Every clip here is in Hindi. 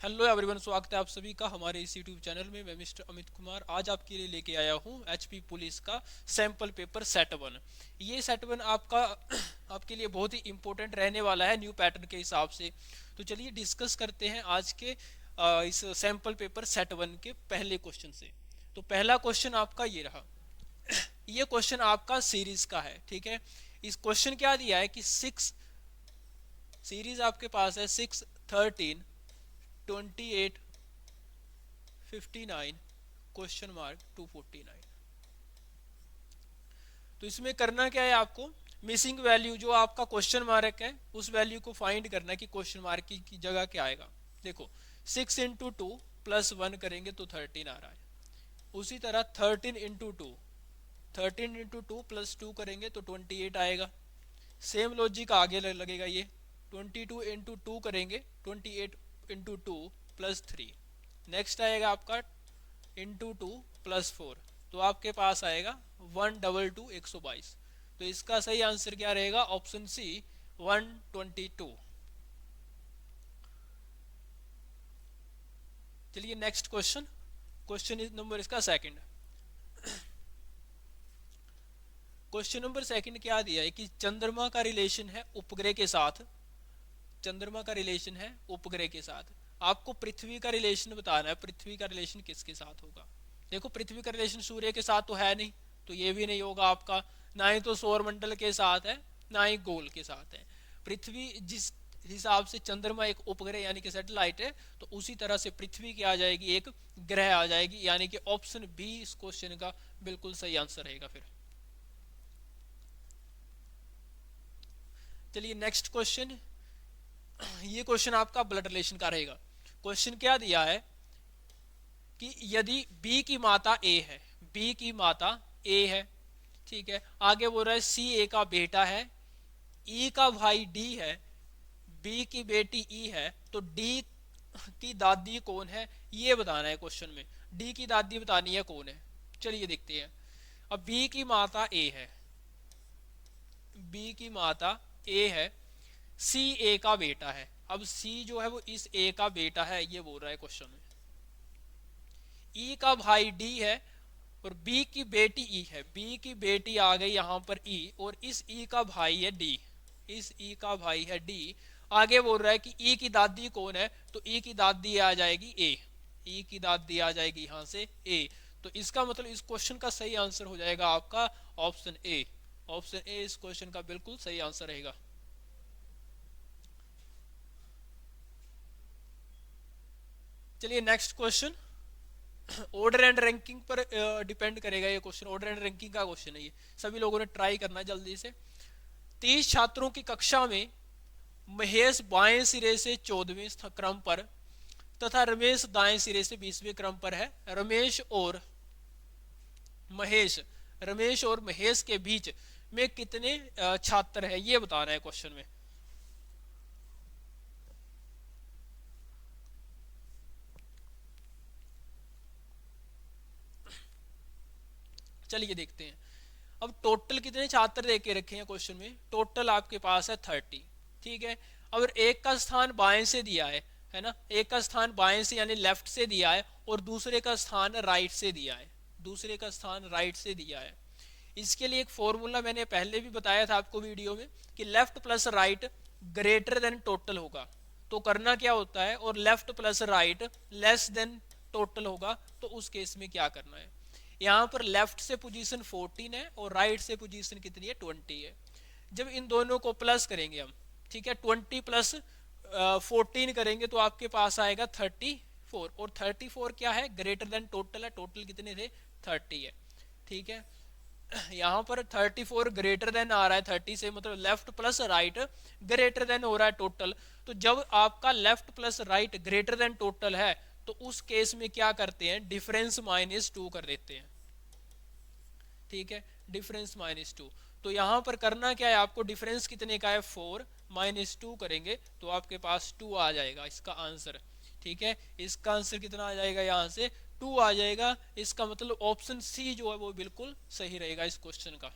हेलो एवरीवन, स्वागत है आप सभी का हमारे इस यूट्यूब चैनल में। मैं मिस्टर अमित कुमार आज आपके लिए लेके आया हूँ एचपी पुलिस का सैंपल पेपर सेट वन। ये सेट वन आपका आपके लिए बहुत ही इंपॉर्टेंट रहने वाला है न्यू पैटर्न के हिसाब से। तो चलिए डिस्कस करते हैं आज के इस सैंपल पेपर सेट वन के पहले क्वेश्चन से। तो पहला क्वेश्चन आपका ये रहा। ये क्वेश्चन आपका सीरीज का है, ठीक है। इस क्वेश्चन क्या दिया है कि सिक्स सीरीज आपके पास है, 6, 13, 28, 59, क्वेश्चन मार्क 249। तो इसमें करना क्या है आपको, मिसिंग वैल्यू जो आपका क्वेश्चन मार्क है उस वैल्यू को फाइंड करना है कि क्वेश्चन मार्क की जगह क्या आएगा। देखो 6 × 2 +1 करेंगे तो 13 आ रहा है। उसी तरह 13 × 2 करेंगे तो 28 आएगा। सेम लॉजिक आगे लगेगा। ये 22 × 2 करेंगे 28 × 2 +3। नेक्स्ट आएगा आपका ×2 +4, तो आपके पास आएगा 122 122। तो इसका सही आंसर क्या रहेगा, ऑप्शन सी 122। चलिए नेक्स्ट क्वेश्चन, क्वेश्चन नंबर इसका सेकंड। क्वेश्चन नंबर सेकंड क्या दिया है कि चंद्रमा का रिलेशन है उपग्रह के साथ। चंद्रमा का रिलेशन है उपग्रह के साथ। आपको पृथ्वी का रिलेशन बताना है, पृथ्वी का रिलेशन किसके साथ होगा। देखो पृथ्वी का रिलेशन सूर्य के साथ तो है नहीं, तो ये भी नहीं होगा आपका। ना ही तो सौर मंडल के साथ है, ना ही गोल के साथ है। पृथ्वी जिस हिसाब से चंद्रमा एक उपग्रह यानी कि सैटेलाइट है, तो उसी तरह से पृथ्वी की आ जाएगी, एक ग्रह आ जाएगी। यानी कि ऑप्शन बी इस क्वेश्चन का बिल्कुल सही आंसर रहेगा। फिर चलिए नेक्स्ट क्वेश्चन। ये क्वेश्चन आपका ब्लड रिलेशन का रहेगा। क्वेश्चन क्या दिया है कि यदि बी की माता ए है, बी की माता ए है, ठीक है। आगे बोल रहा है सी ए का बेटा है, ई का भाई डी है, बी की बेटी ई है, तो डी की दादी कौन है ये बताना है क्वेश्चन में। डी की दादी बतानी है कौन है। चलिए देखते हैं। अब बी की माता ए है, बी की माता ए है, सी ए का बेटा है। अब सी जो है वो इस ए का बेटा है, ये बोल रहा है क्वेश्चन में। ई का भाई डी है और बी की बेटी ई है। बी की बेटी आ गई यहां पर ई, और इस ई का भाई है डी, इस ई का भाई है डी। आगे बोल रहा है कि ई की दादी कौन है, तो ई की दादी आ जाएगी ए, ई की दादी आ जाएगी यहां से ए। तो इसका मतलब इस क्वेश्चन का सही आंसर हो जाएगा आपका ऑप्शन ए। ऑप्शन ए इस क्वेश्चन का बिल्कुल सही आंसर रहेगा। चलिए next question. Order and ranking पर डिपेंड करेगा ये क्वेश्चन। ऑर्डर एंड रैंकिंग का क्वेश्चन है ये, सभी लोगों ने ट्राई करना है जल्दी से। 30 छात्रों की कक्षा में महेश बाएं सिरे से 14वें क्रम पर तथा रमेश दाएं सिरे से 20वें क्रम पर है। महेश रमेश और महेश के बीच में कितने छात्र हैं ये बताना है क्वेश्चन में। चलिए देखते हैं। अब टोटल कितने छात्र दे के रखे हैं क्वेश्चन में, टोटल आपके पास है 30, ठीक है। अगर एक का स्थान बाएं से दिया है ना, एक का स्थान बाएं से यानी लेफ्ट से दिया है, और दूसरे का स्थान राइट से दिया है, दूसरे का स्थान राइट से दिया है। इसके लिए एक फॉर्मूला मैंने पहले भी बताया था आपको वीडियो में कि left plus right greater than total होगा। तो करना क्या होता है, और left plus right less than total होगा, तो उस केस में क्या करना है। यहाँ पर लेफ्ट से पोजीशन 14 है और राइट से पोजीशन कितनी है, 20 है। जब इन दोनों को प्लस करेंगे हम, ठीक है, 20 प्लस 14 करेंगे तो आपके पास आएगा 34, और 34 क्या है, ग्रेटर देन टोटल है। टोटल कितने थे, 30 है, ठीक है। यहाँ पर 34 ग्रेटर देन आ रहा है 30 से, मतलब left plus right greater than हो रहा है टोटल। तो जब आपका left plus right greater than total है, तो उस केस में क्या करते हैं, डिफरेंस -2 कर देते हैं, ठीक है, डिफरेंस -2। तो यहां पर करना क्या है आपको, डिफरेंस कितने का है, 4 -2 करेंगे तो आपके पास 2 आ जाएगा इसका आंसर, ठीक है। इसका आंसर कितना आ जाएगा, यहां से 2 आ जाएगा। इसका मतलब ऑप्शन सी जो है वो बिल्कुल सही रहेगा इस क्वेश्चन का।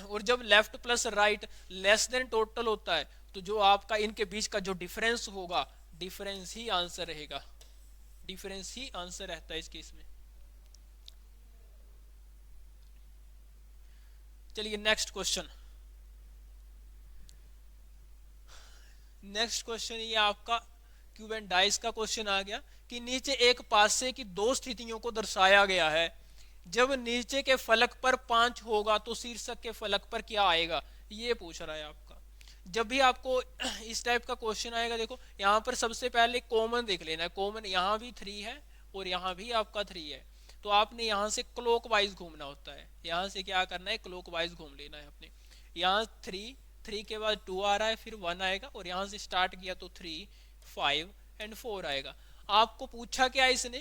और जब left plus right less than total होता है, तो जो आपका इनके बीच का जो डिफरेंस होगा, डिफरेंस ही आंसर रहेगा, डिफरेंस ही आंसर रहता है इस केस में। चलिए नेक्स्ट क्वेश्चन। नेक्स्ट क्वेश्चन ये आपका क्यूब एंड डाइस का क्वेश्चन आ गया कि नीचे एक पासे की दो स्थितियों को दर्शाया गया है। जब नीचे के फलक पर 5 होगा तो शीर्षक के फलक पर क्या आएगा, ये पूछ रहा है आपका। जब भी आपको इस टाइप का क्वेश्चन आएगा, देखो यहाँ पर सबसे पहले कॉमन देख लेना है। कॉमन यहाँ भी 3 है और यहाँ भी आपका 3 है, तो आपने यहाँ से क्लॉकवाइज घूमना होता है। यहाँ से क्या करना है, क्लॉकवाइज घूम लेना है आपने। यहाँ 3 के बाद 2 आ रहा है, फिर 1 आएगा, और यहाँ से स्टार्ट किया तो 3 5 एंड 4 आएगा। आपको पूछा क्या इसने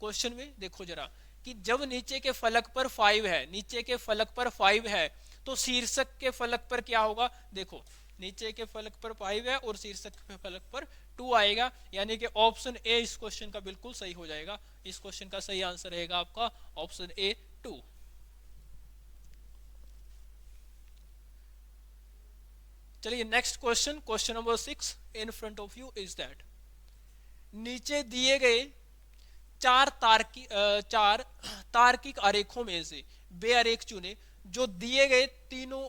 क्वेश्चन में, देखो जरा, कि जब नीचे के फलक पर 5 है, नीचे के फलक पर 5 है तो शीर्षक के फलक पर क्या होगा। देखो नीचे के फलक पर 5 है और शीर्षक के फलक पर 2 आएगा, यानी कि ऑप्शन ए इस क्वेश्चन का बिल्कुल सही हो जाएगा। इस क्वेश्चन का सही आंसर रहेगा आपका ऑप्शन ए 2। चलिए next question, question number 6 in front of you is that, नीचे दिए गए चार तार्किक आरेखों में से वे आरेख चुने जो दिए गए तीनों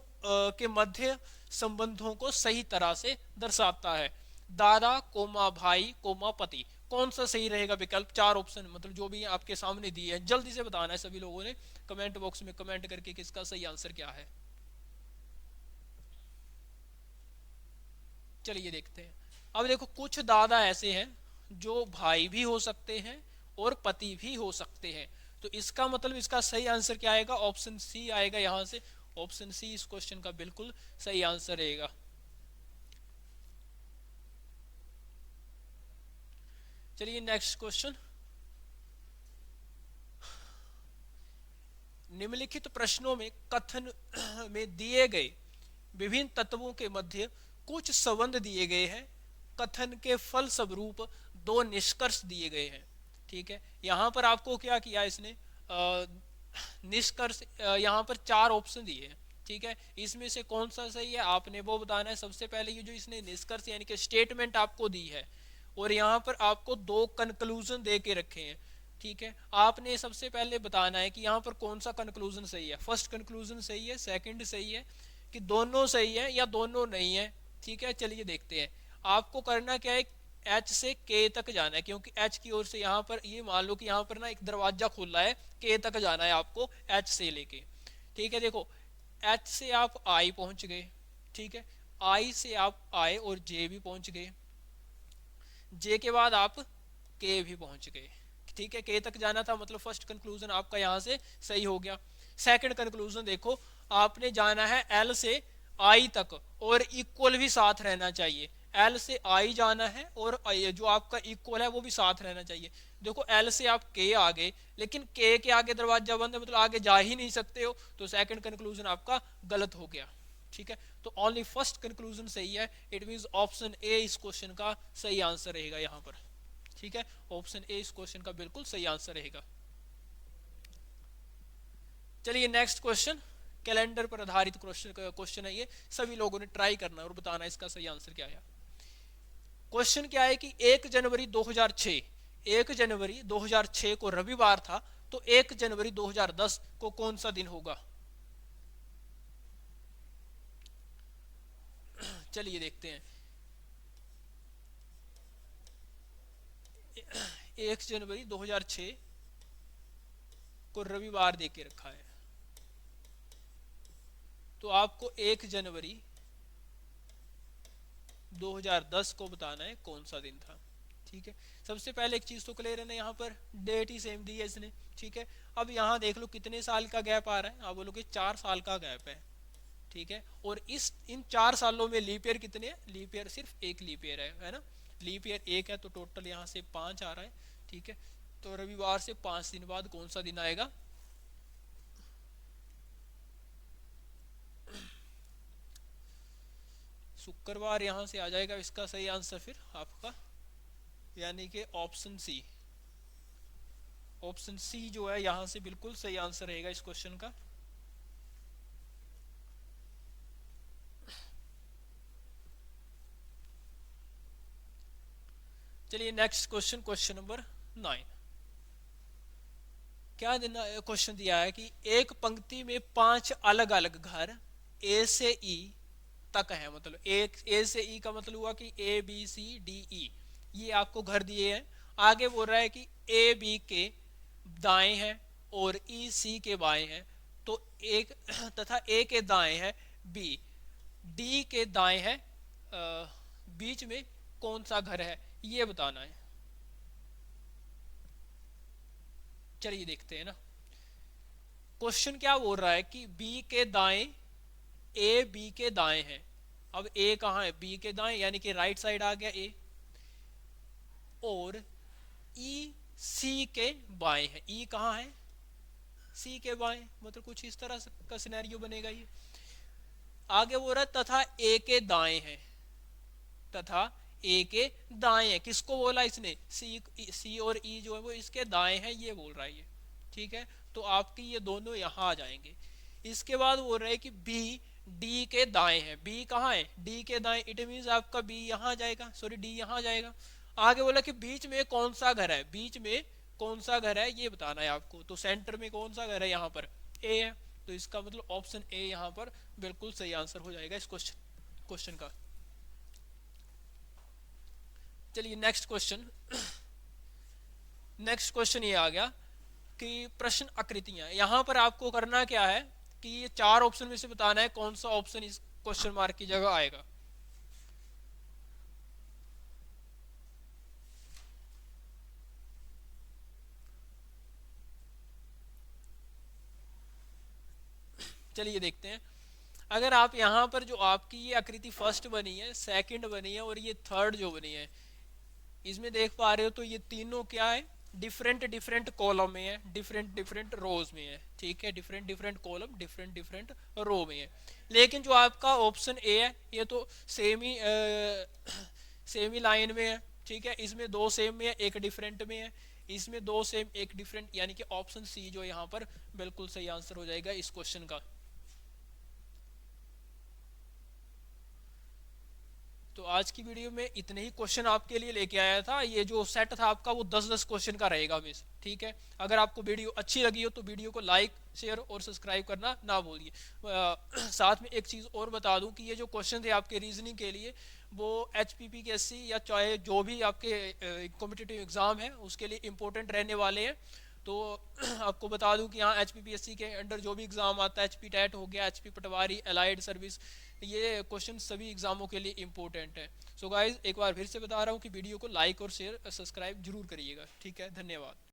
के मध्य संबंधों को सही तरह से दर्शाता है। दादा कोमा भाई कोमा पति, कौन सा सही रहेगा विकल्प। 4 ऑप्शन मतलब जो भी आपके सामने दिए हैं, जल्दी से बताना है सभी लोगों ने कमेंट बॉक्स में कमेंट करके किसका सही आंसर क्या है। चलिए देखते हैं। अब देखो कुछ दादा ऐसे हैं जो भाई भी हो सकते हैं और पति भी हो सकते हैं, तो इसका मतलब इसका सही आंसर क्या आएगा, ऑप्शन सी आएगा। यहां से ऑप्शन सी इस क्वेश्चन का बिल्कुल सही आंसर रहेगा। चलिए नेक्स्ट क्वेश्चन, निम्नलिखित प्रश्नों में कथन में दिए गए विभिन्न तत्वों के मध्य कुछ संबंध दिए गए हैं। कथन के फल स्वरूप 2 निष्कर्ष दिए गए हैं। ठीक है, यहां पर आपको क्या किया इसने, निष्कर्ष यहाँ पर 4 ऑप्शन दिए हैं। ठीक है, इसमें से कौन सा सही है आपने वो बताना है। सबसे पहले ये जो इसने निष्कर्ष यानी कि स्टेटमेंट आपको दी है, और यहाँ पर आपको 2 कंक्लूजन दे के रखे हैं। ठीक है, आपने सबसे पहले बताना है कि यहाँ पर कौन सा कंक्लूजन सही है। फर्स्ट कंक्लूजन सही है, सेकंड सही है, कि दोनों सही है या दोनों नहीं है। ठीक है, चलिए देखते हैं। आपको करना क्या है, एच से के तक जाना है, क्योंकि एच की ओर से यहाँ पर ये मान लो कि यहाँ पर ना एक दरवाजा खुला है, के तक जाना है आपको एच से लेके। ठीक है, देखो एच से आप आई पहुंच गए। ठीक है, आई से आप आए और जे भी पहुंच गए, जे के बाद आप के भी पहुंच गए। ठीक है, के तक जाना था, मतलब फर्स्ट कंक्लूजन आपका यहाँ से सही हो गया। सेकंड कंक्लूजन देखो, आपने जाना है एल से आई तक और इक्वल भी साथ रहना चाहिए। एल से आई जाना है और जो आपका इक्वल है वो भी साथ रहना चाहिए। देखो एल से आप के आ गए, लेकिन के आगे दरवाजा बंद है, मतलब आगे जा ही नहीं सकते हो, तो सेकंड कंक्लूजन आपका गलत हो गया। ठीक है, तो ओनली फर्स्ट कंक्लूजन सही है। इट मींस ऑप्शन ए इस क्वेश्चन का सही आंसर रहेगा यहाँ पर। ठीक है, ऑप्शन ए इस क्वेश्चन का बिल्कुल सही आंसर रहेगा। चलिए नेक्स्ट क्वेश्चन, कैलेंडर पर आधारित क्वेश्चन है ये, सभी लोगों ने ट्राई करना और बताना इसका सही आंसर क्या है। क्वेश्चन क्या है कि 1 जनवरी 2006, 1 जनवरी 2006 को रविवार था, तो 1 जनवरी 2010 को कौन सा दिन होगा। चलिए देखते हैं। 1 जनवरी 2006 को रविवार दे के रखा है, तो आपको 1 जनवरी 2010 को बताना है कौन सा दिन था। ठीक है, सबसे पहले एक चीज तो क्लियर है ना, यहाँ पर डेट ही सेम दी है इसने। ठीक है, अब यहाँ देख लो कितने साल का गैप आ रहा है, आप बोलोगे 4 साल का गैप है। ठीक है, और इन 4 सालों में लीप ईयर कितने हैं, लीप ईयर सिर्फ एक लीप ईयर है ना, लीप ईयर एक है, तो टोटल यहाँ से 5 आ रहा है। ठीक है, तो रविवार से 5 दिन बाद कौन सा दिन आएगा, शुक्रवार यहाँ से आ जाएगा इसका सही आंसर फिर आपका, यानी कि ऑप्शन सी। ऑप्शन सी जो है यहाँ से बिल्कुल सही आंसर रहेगा इस क्वेश्चन का। चलिए नेक्स्ट क्वेश्चन, क्वेश्चन नंबर 9। क्या देना क्वेश्चन दिया है कि एक पंक्ति में 5 अलग अलग घर ए से ई तक है, मतलब एक ए से ई का मतलब हुआ कि A B C D E, ये आपको घर दिए हैं। आगे बोल रहा है कि ए बी के दाएं हैं और ई सी के बाएं हैं, तो एक तथा ए के दाएं है बी, डी के दाएं है बीच में कौन सा घर है, ये बताना है। चलिए देखते हैं ना, क्वेश्चन क्या बोल रहा है कि बी के दाएं, ए बी के दाएं है। अब ए कहाँ है, बी के दाएं, यानी कि राइट साइड आ गया ए, और ई सी के बाएं है। ई कहाँ है, सी के बाएं, मतलब कुछ इस तरह का सिनेरियो बनेगा ये। आगे बोल रहा है तथा ए के दाएं है, तथा ए के दाएं है, किसको बोला इसने, सी और ई जो है वो इसके दाएं है, ये बोल रहा है ये। ठीक है, तो आपकी ये दोनों यहां आ जाएंगे। इसके बाद बोल रहे हैं कि बी डी के दाएं है। बी कहाँ है, डी के दाएं, इट मीन्स आपका बी यहां जाएगा, सॉरी डी यहां जाएगा। आगे बोला कि बीच में कौन सा घर है, बीच में कौन सा घर है ये बताना है आपको। तो सेंटर में कौन सा घर है, यहाँ पर ए है, तो इसका मतलब ऑप्शन ए यहाँ पर बिल्कुल सही आंसर हो जाएगा इस क्वेश्चन का। चलिए नेक्स्ट क्वेश्चन। नेक्स्ट क्वेश्चन ये आ गया कि प्रश्न आकृतियां। यहां पर आपको करना क्या है कि ये 4 ऑप्शन में से बताना है कौन सा ऑप्शन इस क्वेश्चन मार्क की जगह आएगा। चलिए देखते हैं। अगर आप यहाँ पर जो आपकी ये आकृति फर्स्ट बनी है, सेकंड बनी है और ये थर्ड जो बनी है, इसमें देख पा रहे हो तो ये तीनों क्या है, डिफरेंट डिफरेंट कॉलम में है, डिफरेंट डिफरेंट रोज में है। ठीक है, different different column, different different row में है। लेकिन जो आपका ऑप्शन ए है ये तो सेम ही लाइन में है। ठीक है, इसमें 2 सेम में है, एक डिफरेंट में है, इसमें 2 सेम एक डिफरेंट, यानी कि ऑप्शन सी जो यहाँ पर बिल्कुल सही आंसर हो जाएगा इस क्वेश्चन का। तो आज की वीडियो में इतने ही क्वेश्चन आपके लिए लेके आया था। ये जो सेट था आपका वो 10-10 क्वेश्चन का रहेगा मिस। ठीक है, अगर आपको वीडियो अच्छी लगी हो तो वीडियो को लाइक, शेयर और सब्सक्राइब करना ना भूलिए। साथ में एक चीज़ और बता दूं कि ये जो क्वेश्चन थे आपके रीजनिंग के लिए, वो HPPSC या चाहे जो भी आपके कॉम्पिटिटिव एग्ज़ाम है उसके लिए इम्पोर्टेंट रहने वाले हैं। तो आपको बता दूं कि यहाँ HPPSC के अंडर जो भी एग्ज़ाम आता है, HP टेट हो गया, HP पटवारी, अलाइड सर्विस, ये क्वेश्चन सभी एग्जामों के लिए इंपॉर्टेंट है। सो गाइज एक बार फिर से बता रहा हूँ कि वीडियो को लाइक और शेयर सब्सक्राइब जरूर करिएगा। ठीक है, धन्यवाद।